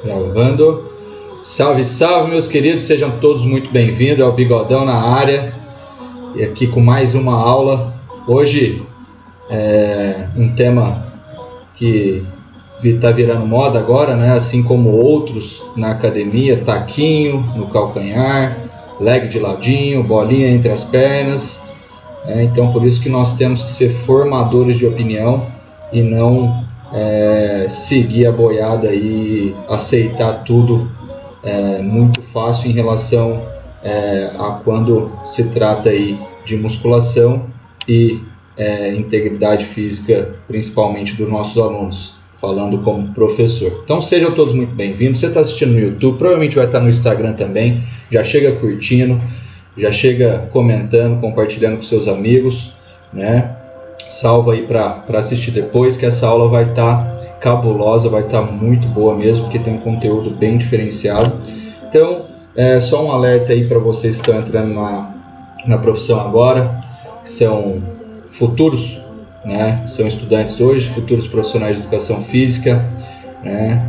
Gravando. Salve, salve, meus queridos, sejam todos muito bem-vindos ao Bigodão na área. E aqui com mais uma aula. Hoje um tema que está virando moda agora, né? Assim como outros na academia: taquinho no calcanhar, leg de ladinho, bolinha entre as pernas. Então, por isso que nós temos que ser formadores de opinião e não seguir a boiada e aceitar tudo muito fácil em relação a quando se trata aí de musculação e integridade física, principalmente dos nossos alunos, falando como professor. Então sejam todos muito bem-vindos. Você está assistindo no YouTube, provavelmente vai estar no Instagram também. Já chega curtindo, já chega comentando, compartilhando com seus amigos, né? Salva aí para assistir depois, que essa aula vai estar cabulosa, vai estar muito boa mesmo, porque tem um conteúdo bem diferenciado. Então, só um alerta aí para vocês que estão entrando na profissão agora, que são futuros, né? São estudantes hoje, futuros profissionais de educação física, né?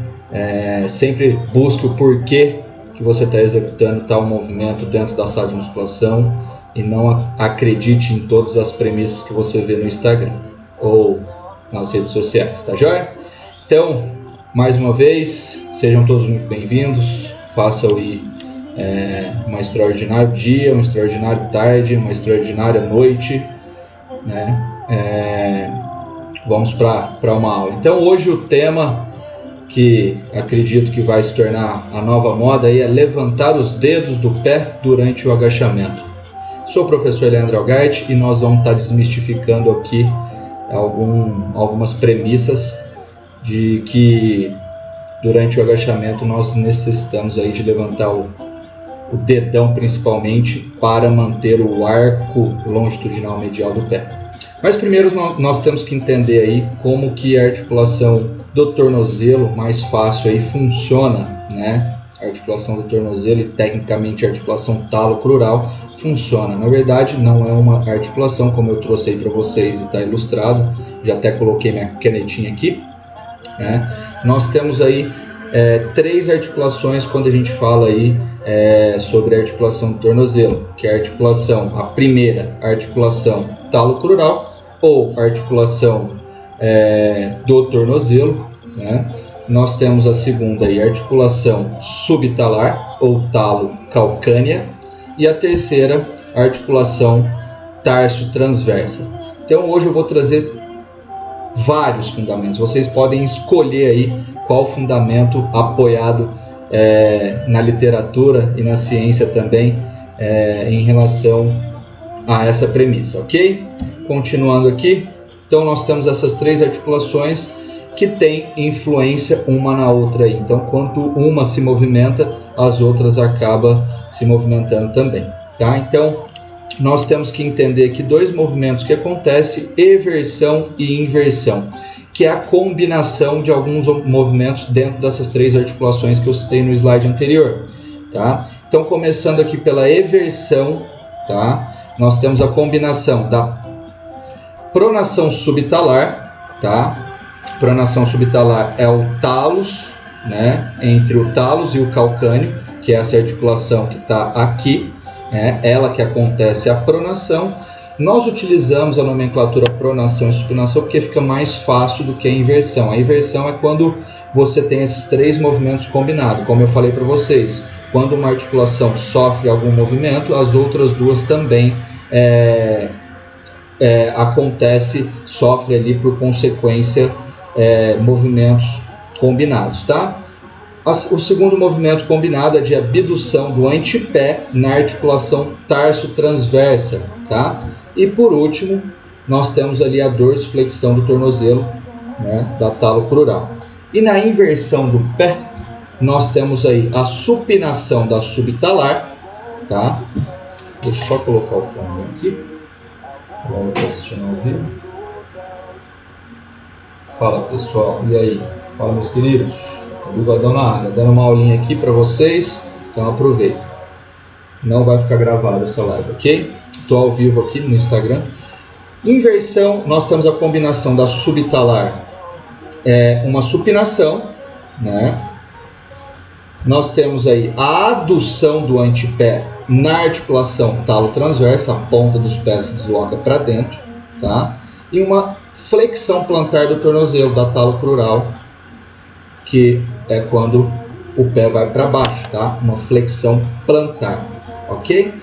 Sempre busque o porquê que você está executando tal movimento dentro da sala de musculação e não acredite em todas as premissas que você vê no Instagram ou nas redes sociais, tá joia? Então, mais uma vez, sejam todos muito bem-vindos. Façam aí um extraordinário dia, uma extraordinária tarde, uma extraordinária noite, né? Vamos para uma aula. Então, hoje o tema que acredito que vai se tornar a nova moda aí é levantar os dedos do pé durante o agachamento. Sou o professor Leandro Algarte e nós vamos estar desmistificando aqui algumas premissas de que durante o agachamento nós necessitamos aí de levantar o dedão principalmente para manter o arco longitudinal medial do pé. Mas primeiro nós temos que entender aí como que a articulação do tornozelo mais fácil aí funciona, né? A articulação do tornozelo e tecnicamente a articulação talo-crural funciona. Na verdade, não é uma articulação, como eu trouxe aí para vocês e está ilustrado. Já até coloquei minha canetinha aqui, né? Nós temos aí três articulações quando a gente fala aí sobre a articulação do tornozelo, que é a primeira, a articulação talo-crural ou articulação do tornozelo, né? Nós temos a segunda aí, articulação subtalar ou talo-calcânea, e a terceira, articulação tarso-transversa. Então hoje eu vou trazer vários fundamentos. Vocês podem escolher aí qual fundamento apoiado na literatura e na ciência também em relação a essa premissa, ok? Continuando aqui, então nós temos essas três articulações que têm influência uma na outra aí. Então, quando uma se movimenta, as outras acabam se movimentando também, tá? Então, nós temos que entender que dois movimentos que acontecem, eversão e inversão, que é a combinação de alguns movimentos dentro dessas três articulações que eu citei no slide anterior, tá? Então, começando aqui pela eversão, tá? Nós temos a combinação da pronação subtalar, tá? Pronação subtalar é o talos, né? Entre o talos e o calcâneo, que é essa articulação que está aqui, né? Ela que acontece a pronação. Nós utilizamos a nomenclatura pronação e supinação porque fica mais fácil do que a inversão. A inversão é quando você tem esses três movimentos combinados, como eu falei para vocês. Quando uma articulação sofre algum movimento, as outras duas também sofre ali por consequência movimentos combinados, tá? O segundo movimento combinado é de abdução do antepé na articulação tarso-transversa, tá? E por último, nós temos ali a dorsiflexão do tornozelo, né, da talo-crural. E na inversão do pé, nós temos aí a supinação da subtalar, tá? Deixa eu só colocar o fone aqui. Agora está assistindo ao vivo. Fala pessoal, e aí? Fala meus queridos, o Bigodão na área, dando uma aulinha aqui para vocês, então aproveita. Não vai ficar gravada essa live, ok? Estou ao vivo aqui no Instagram. Inversão, nós temos a combinação da subtalar, uma supinação, né? Nós temos aí a adução do antepé na articulação talo-transversa, a ponta dos pés se desloca para dentro, tá? E uma flexão plantar do tornozelo, da talo-crural, que é quando o pé vai para baixo, tá? Uma flexão plantar, ok?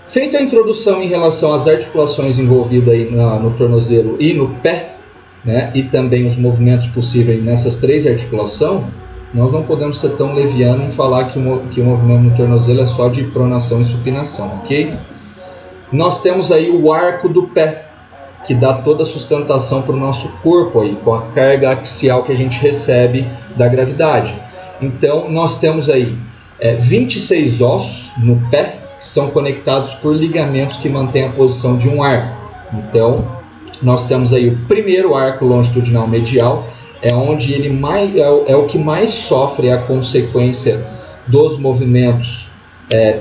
Feita a introdução em relação às articulações envolvidas aí no tornozelo e no pé, né? E também os movimentos possíveis nessas três articulações, nós não podemos ser tão leviano em falar que o movimento no tornozelo é só de pronação e supinação, ok? Nós temos aí o arco do pé, que dá toda a sustentação para o nosso corpo aí, com a carga axial que a gente recebe da gravidade. Então, nós temos aí 26 ossos no pé, que são conectados por ligamentos que mantêm a posição de um arco. Então, nós temos aí o primeiro arco longitudinal medial, é onde ele é o que mais sofre a consequência dos movimentos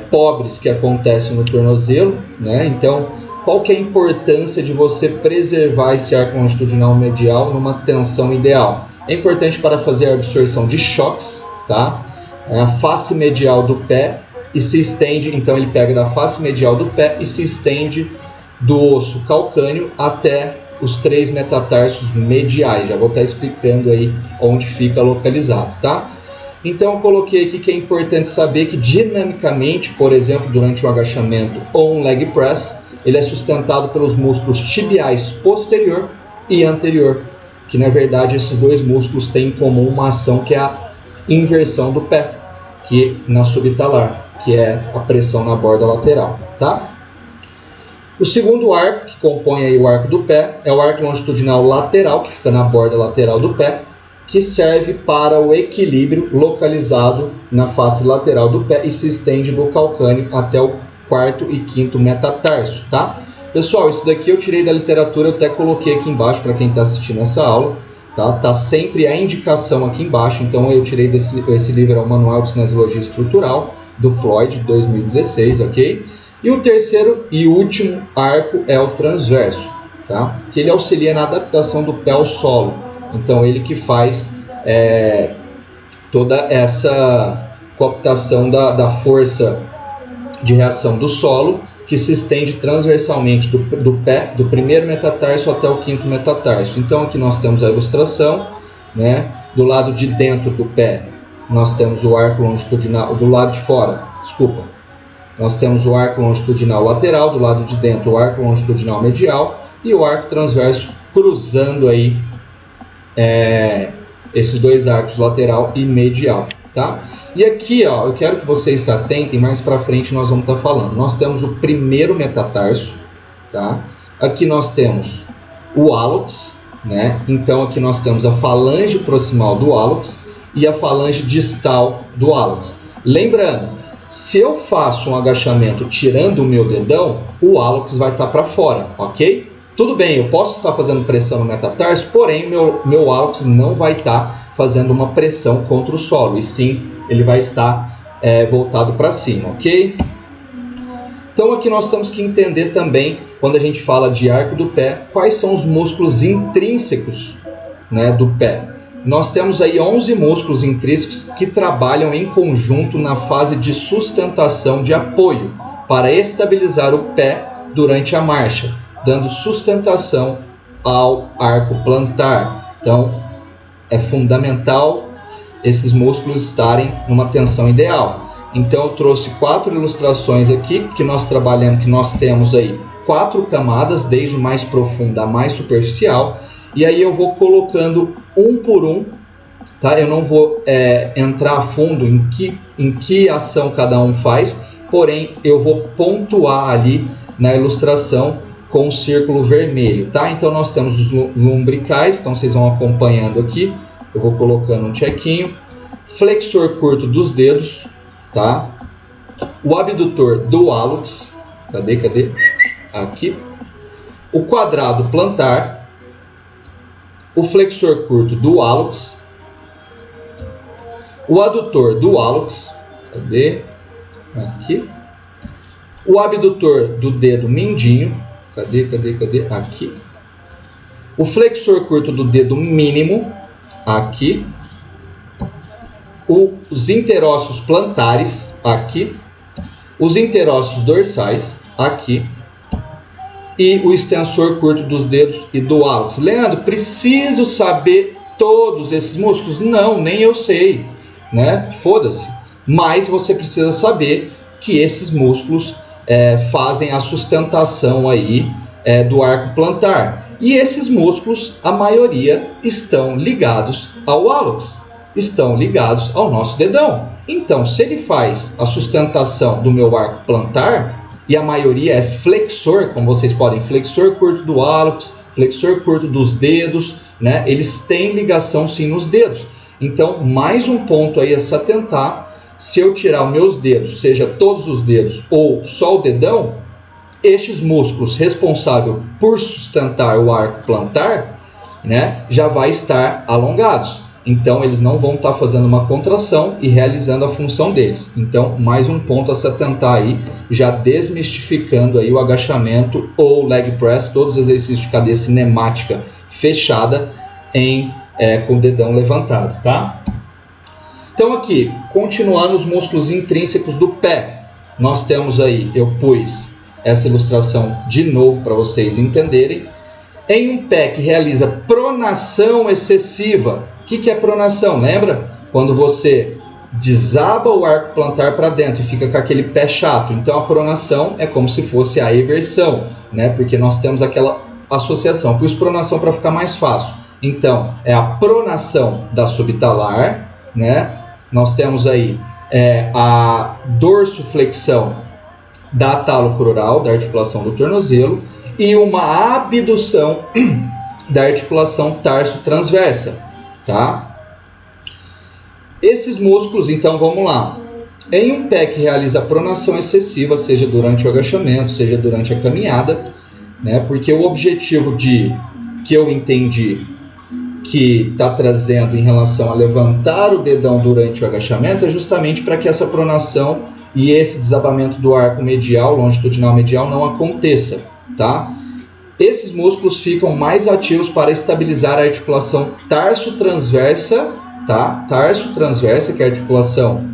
pobres que acontecem no tornozelo, né? Então, qual que é a importância de você preservar esse arco longitudinal medial numa tensão ideal? É importante para fazer a absorção de choques, tá? A face medial do pé e se estende, então ele pega da face medial do pé e se estende do osso calcâneo até os 3 metatarsos mediais. Já vou estar explicando aí onde fica localizado, tá? Então eu coloquei aqui que é importante saber que dinamicamente, por exemplo, durante um agachamento ou um leg press, ele é sustentado pelos músculos tibiais posterior e anterior, que na verdade esses dois músculos têm em comum uma ação que é a inversão do pé, que na subtalar, que é a pressão na borda lateral, tá? O segundo arco, que compõe aí o arco do pé, é o arco longitudinal lateral, que fica na borda lateral do pé, que serve para o equilíbrio localizado na face lateral do pé e se estende do calcâneo até o 4º e 5º metatarso, tá? Pessoal, isso daqui eu tirei da literatura, eu até coloquei aqui embaixo para quem está assistindo essa aula, tá? Tá sempre a indicação aqui embaixo, então eu tirei esse livro, é o Manual de Cinesiologia Estrutural, do Floyd, de 2016, ok? E o terceiro e último arco é o transverso, tá? Que ele auxilia na adaptação do pé ao solo. Então ele que faz toda essa cooptação da força de reação do solo, que se estende transversalmente do pé, do primeiro metatarso até o 5º metatarso. Então aqui nós temos a ilustração, né? Do lado de dentro do pé nós temos o arco longitudinal, do lado de fora, desculpa, nós temos o arco longitudinal lateral, do lado de dentro o arco longitudinal medial e o arco transverso cruzando aí esses dois arcos, lateral e medial, tá? E aqui, ó, eu quero que vocês se atentem, mais para frente nós vamos estar falando. Nós temos o primeiro metatarso, tá? Aqui nós temos o hálux, né? Então aqui nós temos a falange proximal do hálux e a falange distal do hálux. Lembrando, se eu faço um agachamento tirando o meu dedão, o hálux vai estar para fora, ok? Tudo bem, eu posso estar fazendo pressão no metatarso, porém meu hálux não vai estar fazendo uma pressão contra o solo, e sim ele vai estar voltado para cima, ok? Então aqui nós temos que entender também, quando a gente fala de arco do pé, quais são os músculos intrínsecos, né, do pé. Nós temos aí 11 músculos intrínsecos que trabalham em conjunto na fase de sustentação de apoio para estabilizar o pé durante a marcha, dando sustentação ao arco plantar. Então, é fundamental esses músculos estarem numa tensão ideal. Então, eu trouxe 4 ilustrações aqui que nós trabalhamos, que nós temos aí 4 camadas, desde mais profunda a mais superficial, e aí eu vou colocando um por um, tá? Eu não vou entrar a fundo em que ação cada um faz, porém eu vou pontuar ali na ilustração com o círculo vermelho, tá? Então nós temos os lumbricais, então vocês vão acompanhando aqui, eu vou colocando um chequinho, flexor curto dos dedos, tá? O abdutor do hálux, cadê? Aqui. O quadrado plantar, o flexor curto do hálux, o adutor do hálux, cadê? Aqui. O abdutor do dedo mindinho, cadê? Aqui. O flexor curto do dedo mínimo, aqui. os interósseos plantares aqui, os interósseos dorsais aqui e o extensor curto dos dedos e do hálux. Leandro, preciso saber todos esses músculos? Não, nem eu sei, né? Foda-se. Mas você precisa saber que esses músculos fazem a sustentação aí do arco plantar. E esses músculos, a maioria, estão ligados ao hálux, estão ligados ao nosso dedão. Então, se ele faz a sustentação do meu arco plantar, e a maioria é flexor, como vocês podem, flexor curto do hálux, flexor curto dos dedos, né? Eles têm ligação sim nos dedos. Então, mais um ponto aí a se atentar: se eu tirar os meus dedos, seja todos os dedos ou só o dedão, estes músculos responsáveis por sustentar o arco plantar, né, já vai estar alongados. Então, eles não vão estar fazendo uma contração e realizando a função deles. Então, mais um ponto a se atentar aí, já desmistificando aí o agachamento ou leg press, todos os exercícios de cadeia cinemática fechada com o dedão levantado, tá? Então, aqui, continuando os músculos intrínsecos do pé, nós temos aí, eu pus essa ilustração de novo para vocês entenderem. Em um pé que realiza pronação excessiva, o que é pronação? Lembra? Quando você desaba o arco plantar para dentro e fica com aquele pé chato. Então a pronação é como se fosse a eversão, né? Porque nós temos aquela associação. Pus pronação para ficar mais fácil. Então é a pronação da subtalar, né? Nós temos aí a dorsoflexão da talocrural, da articulação do tornozelo, e uma abdução da articulação tarso-transversa, tá? Esses músculos, então, vamos lá. Em um pé que realiza pronação excessiva, seja durante o agachamento, seja durante a caminhada, né? Porque o objetivo que eu entendi que está trazendo em relação a levantar o dedão durante o agachamento é justamente para que essa pronação e esse desabamento do arco medial, longitudinal medial, não aconteça, tá? Esses músculos ficam mais ativos para estabilizar a articulação tarso-transversa, tá? Tarso-transversa, que é a articulação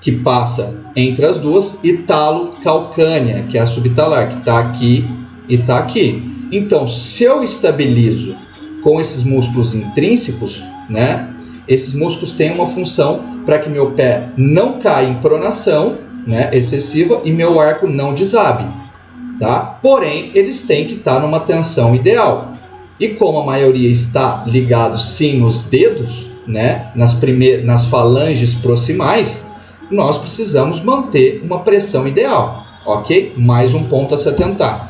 que passa entre as duas, e talo-calcânea, que é a subtalar, que está aqui e está aqui. Então, se eu estabilizo com esses músculos intrínsecos, né? Esses músculos têm uma função para que meu pé não caia em pronação, né, excessiva, e meu arco não desabe, tá? Porém, eles têm que estar numa tensão ideal. E como a maioria está ligado sim nos dedos, né, nas falanges proximais, nós precisamos manter uma pressão ideal, ok? Mais um ponto a se atentar.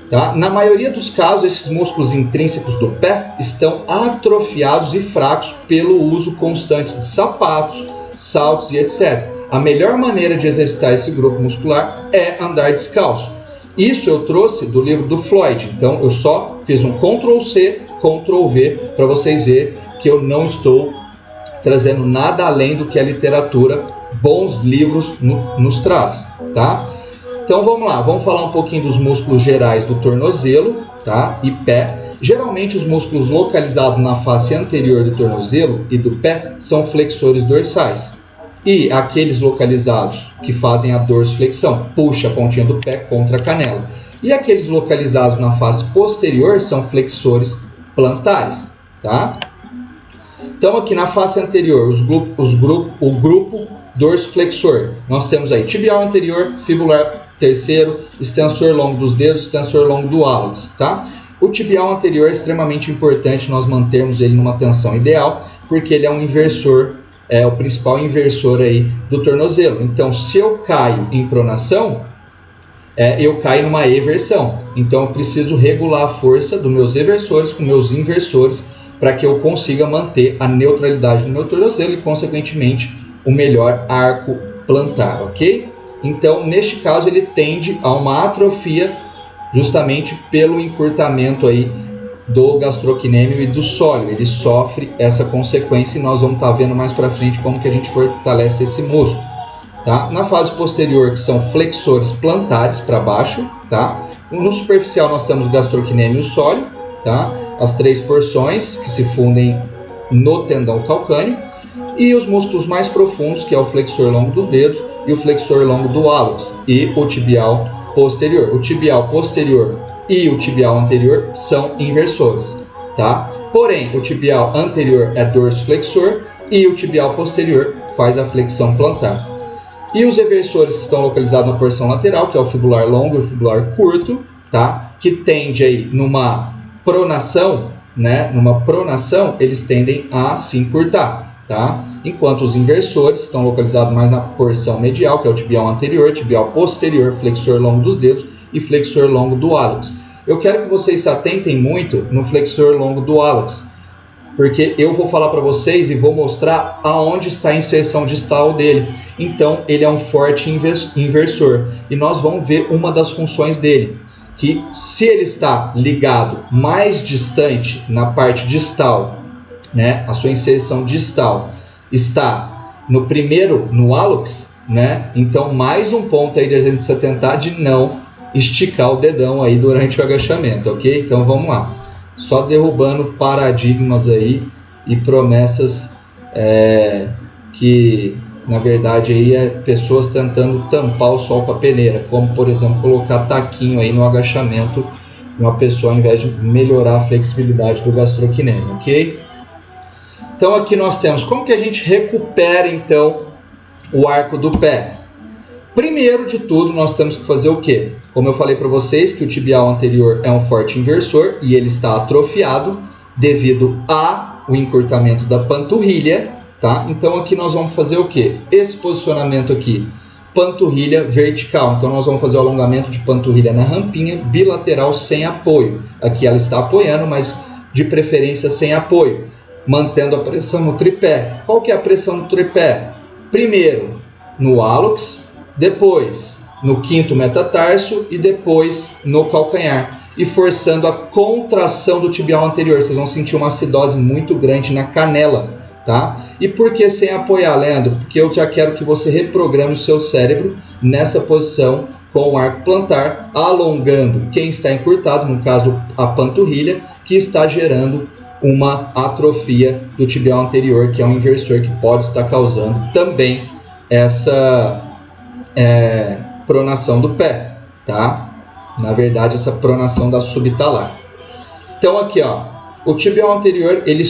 Tá? Na maioria dos casos, esses músculos intrínsecos do pé estão atrofiados e fracos pelo uso constante de sapatos, saltos e etc. A melhor maneira de exercitar esse grupo muscular é andar descalço. Isso eu trouxe do livro do Floyd, então eu só fiz um Ctrl+C, Ctrl+V para vocês verem que eu não estou trazendo nada além do que a literatura, bons livros nos traz, tá? Então vamos lá, vamos falar um pouquinho dos músculos gerais do tornozelo, tá? E pé. Geralmente os músculos localizados na face anterior do tornozelo e do pé são flexores dorsais. E aqueles localizados que fazem a dorsiflexão, puxa a pontinha do pé contra a canela. E aqueles localizados na face posterior são flexores plantares, tá? Então aqui na face anterior, o grupo dorsiflexor, nós temos aí tibial anterior, fibular terceiro, extensor longo dos dedos, extensor longo do hálux, tá? O tibial anterior é extremamente importante nós mantermos ele numa tensão ideal, porque ele é um inversor, é o principal inversor aí do tornozelo. Então, se eu caio em pronação, eu caio numa eversão. Então, eu preciso regular a força dos meus eversores com meus inversores para que eu consiga manter a neutralidade do meu tornozelo e, consequentemente, o melhor arco plantar, ok? Então, neste caso, ele tende a uma atrofia justamente pelo encurtamento aí do gastrocnêmio e do sólio. Ele sofre essa consequência e nós vamos estar vendo mais para frente como que a gente fortalece esse músculo, tá? Na fase posterior, que são flexores plantares para baixo, tá? No superficial nós temos o gastrocnêmio e o sólio, tá? As três porções que se fundem no tendão calcâneo. e os músculos mais profundos, que é o flexor longo do dedo e o flexor longo do hálux, e o tibial posterior. O tibial posterior e o tibial anterior são inversores, tá? Porém, o tibial anterior é dorsiflexor e o tibial posterior faz a flexão plantar. E os eversores que estão localizados na porção lateral, que é o fibular longo e o fibular curto, tá? Que tende aí numa pronação, né? Numa pronação, eles tendem a se encurtar, tá? Enquanto os inversores estão localizados mais na porção medial, que é o tibial anterior, tibial posterior, flexor longo dos dedos e flexor longo do hálux. Eu quero que vocês se atentem muito no flexor longo do hálux, porque eu vou falar para vocês e vou mostrar aonde está a inserção distal dele. Então, ele é um forte inversor. E nós vamos ver uma das funções dele, que se ele está ligado mais distante na parte distal, né, a sua inserção distal está no hálux, né, então mais um ponto aí de a gente se atentar de não esticar o dedão aí durante o agachamento, ok? Então, vamos lá. Só derrubando paradigmas aí e promessas que, na verdade, aí é pessoas tentando tampar o sol com a peneira, como, por exemplo, colocar taquinho aí no agachamento de uma pessoa ao invés de melhorar a flexibilidade do gastrocnêmio, ok? Então, aqui nós temos como que a gente recupera, então, o arco do pé. Primeiro de tudo, nós temos que fazer o quê? Como eu falei para vocês, que o tibial anterior é um forte inversor e ele está atrofiado devido ao encurtamento da panturrilha, tá? Então, aqui nós vamos fazer o quê? Esse posicionamento aqui, panturrilha vertical. Então, nós vamos fazer o alongamento de panturrilha na rampinha, bilateral sem apoio. Aqui ela está apoiando, mas de preferência sem apoio, mantendo a pressão no tripé. Qual que é a pressão no tripé? Primeiro, no hálux, depois no quinto metatarso e depois no calcanhar, e forçando a contração do tibial anterior. Vocês vão sentir uma acidose muito grande na canela, tá? E por que sem apoiar, Leandro? Porque eu já quero que você reprograme o seu cérebro nessa posição com o arco plantar, alongando quem está encurtado, no caso a panturrilha, que está gerando uma atrofia do tibial anterior, que é um inversor que pode estar causando também essa pronação do pé, tá? Na verdade, essa pronação da subtalar. Então aqui, ó, o tibial anterior ele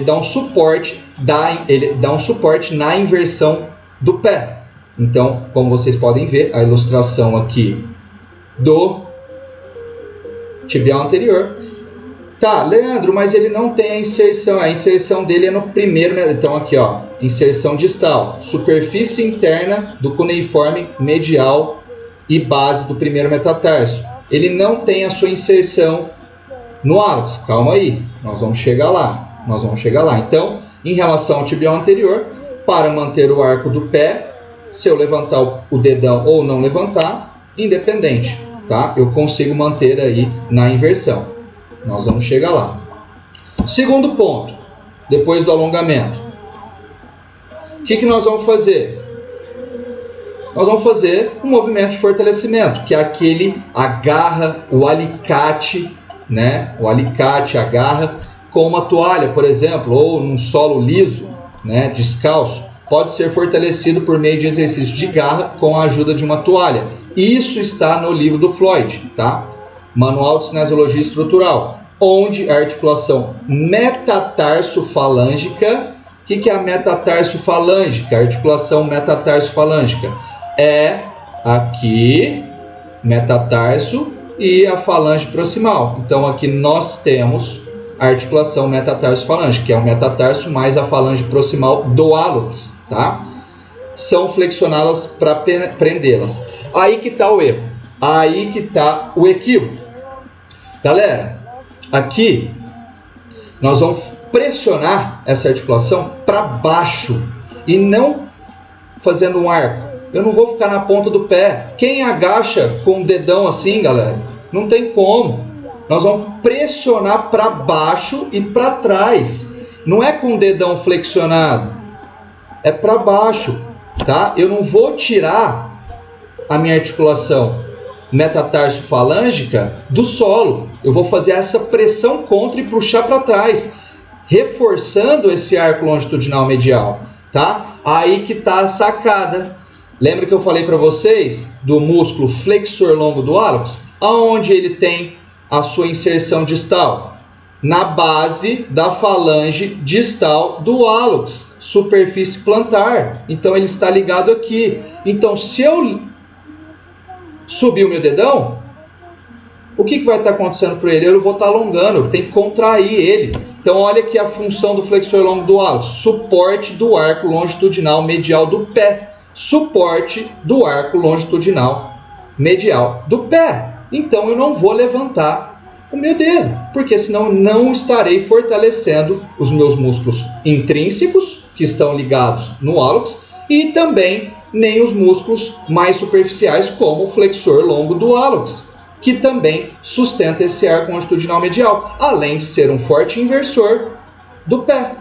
dá um suporte, ele dá um suporte na inversão do pé. Então, como vocês podem ver, a ilustração aqui do tibial anterior. Tá, Leandro, mas ele não tem a inserção dele é no primeiro, então aqui, ó, inserção distal, superfície interna do cuneiforme medial e base do primeiro metatarso. Ele não tem a sua inserção no hálux, calma aí, nós vamos chegar lá. Então, em relação ao tibial anterior, para manter o arco do pé, se eu levantar o dedão ou não levantar, independente, tá? Eu consigo manter aí na inversão. Nós vamos chegar lá. Segundo ponto, depois do alongamento, o que nós vamos fazer? Nós vamos fazer um movimento de fortalecimento, que é aquele agarra o alicate, né? O alicate agarra com uma toalha, por exemplo, ou num solo liso, né? Descalço. Pode ser fortalecido por meio de exercício de garra com a ajuda de uma toalha. Isso está no livro do Floyd, tá? Manual de Cinesiologia Estrutural, onde a articulação metatarso-falângica. O que é a metatarso-falângica? A articulação metatarso-falângica é aqui, metatarso e a falange proximal. Então aqui nós temos a articulação metatarso-falângica, que é o metatarso mais a falange proximal do hálux, tá? São flexionadas para prendê-las. Aí que está o erro, aí que está o equívoco. Galera, aqui nós vamos pressionar essa articulação para baixo e não fazendo um arco. Eu não vou ficar na ponta do pé. Quem agacha com o dedão assim, galera, não tem como. Nós vamos pressionar para baixo e para trás. Não é com o dedão flexionado, é para baixo, tá? Eu não vou tirar a minha articulação metatarso-falângica do solo. Eu vou fazer essa pressão contra e puxar para trás. reforçando esse arco longitudinal medial, tá? Aí que tá a sacada. Lembra que eu falei para vocês do músculo flexor longo do hálux? Aonde ele tem a sua inserção distal? Na base da falange distal do hálux, superfície plantar. Então ele está ligado aqui. Então se eu subir o meu dedão, o que vai estar acontecendo para ele? Eu vou estar alongando, eu tenho que contrair ele. Então olha aqui a função do flexor longo do hálux, suporte do arco longitudinal medial do pé. Suporte do arco longitudinal medial do pé. Então eu não vou levantar o meu dedo, porque senão eu não estarei fortalecendo os meus músculos intrínsecos, que estão ligados no hálux, e também nem os músculos mais superficiais, como o flexor longo do hálux, que também sustenta esse arco longitudinal medial, além de ser um forte inversor do pé,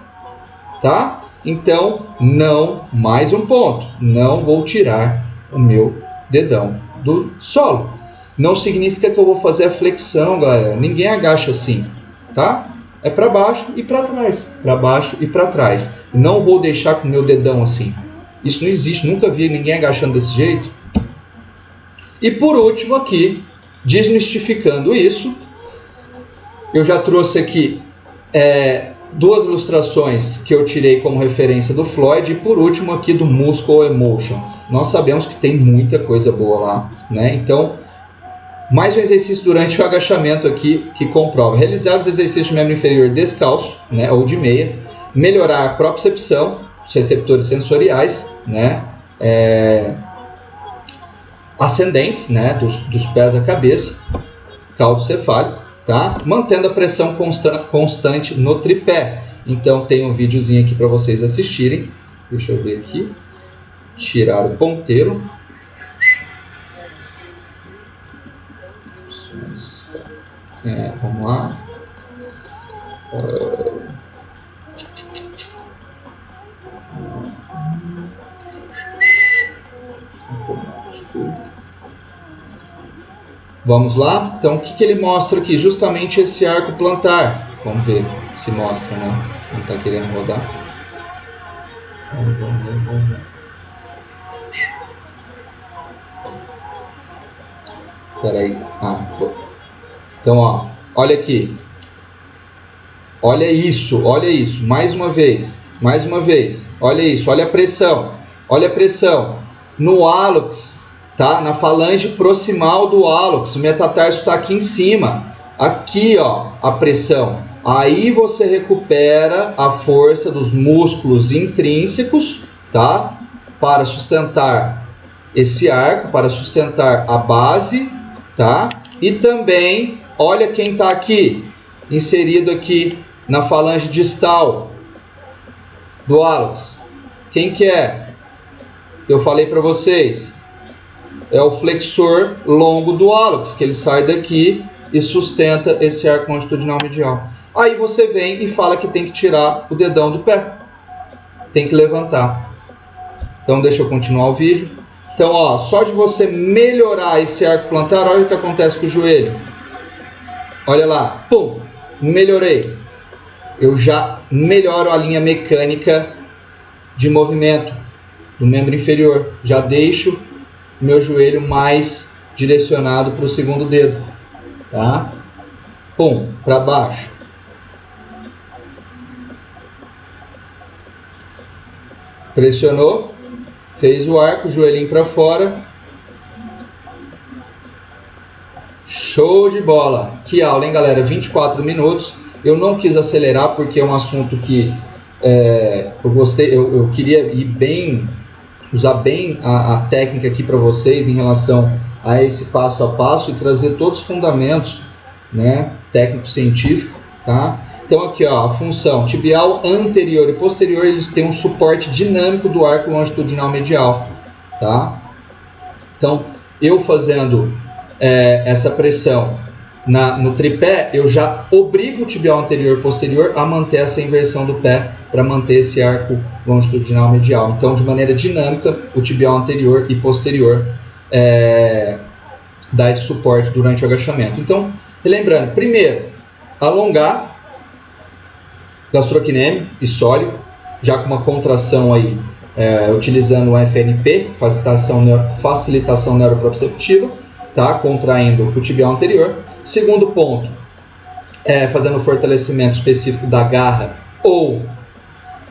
tá? Então, não, mais um ponto, não vou tirar o meu dedão do solo. Não significa que eu vou fazer a flexão, galera. Ninguém agacha assim, tá? É para baixo e para trás, para baixo e para trás. Não vou deixar com o meu dedão assim. Isso não existe, nunca vi ninguém agachando desse jeito. E por último aqui, desmistificando isso, eu já trouxe aqui duas ilustrações que eu tirei como referência do Floyd e por último aqui do Muscle Emotion. Nós sabemos que tem muita coisa boa lá, né? Então, mais um exercício durante o agachamento aqui que comprova. Realizar os exercícios de membro inferior descalço, né, ou de meia. Melhorar a propriocepção, os receptores sensoriais, né, ascendentes, né, dos pés à cabeça, caudo cefálico. Tá? Mantendo a pressão constante no tripé. Então tem um videozinho aqui para vocês assistirem. Deixa eu ver aqui. Tirar o ponteiro. Vamos lá. Vamos lá? Então, o que ele mostra aqui? Justamente esse arco plantar. Vamos ver se mostra, né? Não está querendo rodar. Vamos ver. Espera aí. Foi. Então, ó, olha aqui. Olha isso. Mais uma vez. Olha isso. Olha a pressão. No hálux. Tá? Na falange proximal do hálux, o metatarso está aqui em cima. Aqui, ó, a pressão. Aí você recupera a força dos músculos intrínsecos, tá? Para sustentar esse arco, para sustentar a base, tá? E também, olha quem está aqui, inserido aqui na falange distal do hálux. Quem que é? Eu falei para vocês. É o flexor longo do hálux, que ele sai daqui e sustenta esse arco longitudinal medial. Aí você vem e fala que tem que tirar o dedão do pé. Tem que levantar. Então deixa eu continuar o vídeo. Então, ó, só de você melhorar esse arco plantar, olha o que acontece com o joelho. Olha lá, pum, melhorei. Eu já melhoro a linha mecânica de movimento do membro inferior. Já deixo meu joelho mais direcionado para o segundo dedo, tá? Pum, para baixo. Pressionou, fez o arco, joelhinho para fora. Show de bola! Que aula, hein, galera? 24 minutos. Eu não quis acelerar porque é um assunto que eu gostei, eu queria ir bem, usar bem a técnica aqui para vocês em relação a esse passo a passo e trazer todos os fundamentos, né, técnico-científico, tá? Então aqui, ó, a função tibial anterior e posterior, eles têm um suporte dinâmico do arco longitudinal medial, tá? Então, eu fazendo essa pressão no tripé, eu já obrigo o tibial anterior e posterior a manter essa inversão do pé para manter esse arco longitudinal medial. Então, de maneira dinâmica, o tibial anterior e posterior dá esse suporte durante o agachamento. Então, lembrando, primeiro, alongar gastrocnêmio e sólio, já com uma contração aí, utilizando o FNP, facilitação neuroproprioceptiva, tá? Contraindo o tibial anterior. Segundo ponto, fazendo fortalecimento específico da garra ou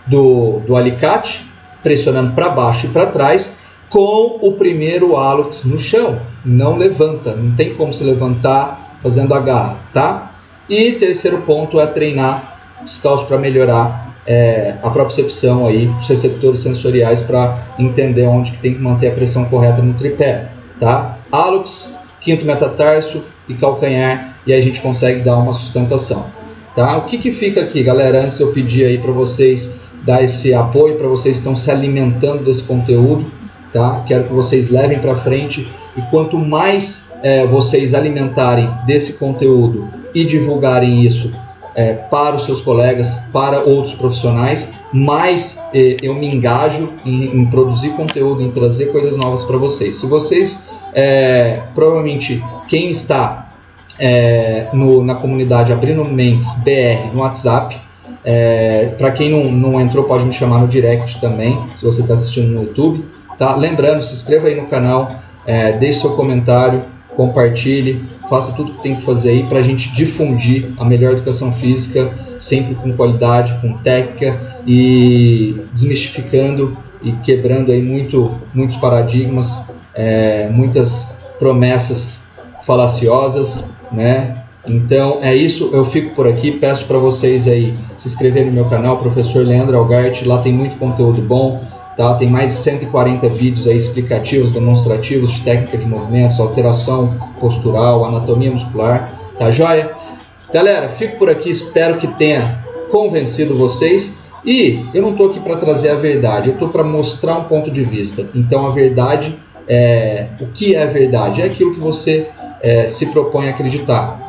do alicate, pressionando para baixo e para trás, com o primeiro hálux no chão. Não levanta, não tem como se levantar fazendo a garra, tá? E terceiro ponto é treinar descalço para melhorar a propriocepção aí, os receptores sensoriais, para entender onde que tem que manter a pressão correta no tripé, tá? Hálux, quinto metatarso e calcanhar, e aí a gente consegue dar uma sustentação, tá? O que fica aqui, galera, antes eu pedir aí para vocês dar esse apoio, para vocês que estão se alimentando desse conteúdo, tá? Quero que vocês levem para frente, e quanto mais vocês alimentarem desse conteúdo e divulgarem isso para os seus colegas, para outros profissionais, mais eu me engajo em produzir conteúdo, em trazer coisas novas para vocês. Se vocês, provavelmente, quem está na comunidade Abrindo Mentes BR no WhatsApp, para quem não entrou, pode me chamar no direct também, se você está assistindo no YouTube, tá? Lembrando, se inscreva aí no canal, deixe seu comentário, compartilhe, faça tudo que tem que fazer aí para a gente difundir a melhor educação física, sempre com qualidade, com técnica, e desmistificando e quebrando aí muitos paradigmas, muitas promessas falaciosas, né? Então é isso, eu fico por aqui, peço para vocês aí se inscreverem no meu canal, Professor Leandro Algart, lá tem muito conteúdo bom, tá? Tem mais de 140 vídeos aí explicativos, demonstrativos de técnica de movimentos, alteração postural, anatomia muscular, tá joia? Galera, fico por aqui, espero que tenha convencido vocês, e eu não estou aqui para trazer a verdade, eu estou para mostrar um ponto de vista. Então a verdade, o que é a verdade? É aquilo que você se propõe a acreditar.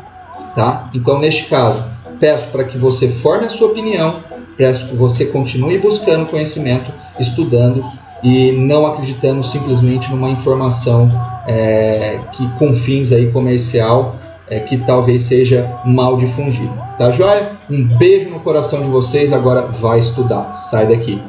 Tá? Então, neste caso, peço para que você forme a sua opinião, peço que você continue buscando conhecimento, estudando e não acreditando simplesmente numa informação que com fins aí comercial, que talvez seja mal difundida. Tá joia? Um beijo no coração de vocês, agora vai estudar. Sai daqui.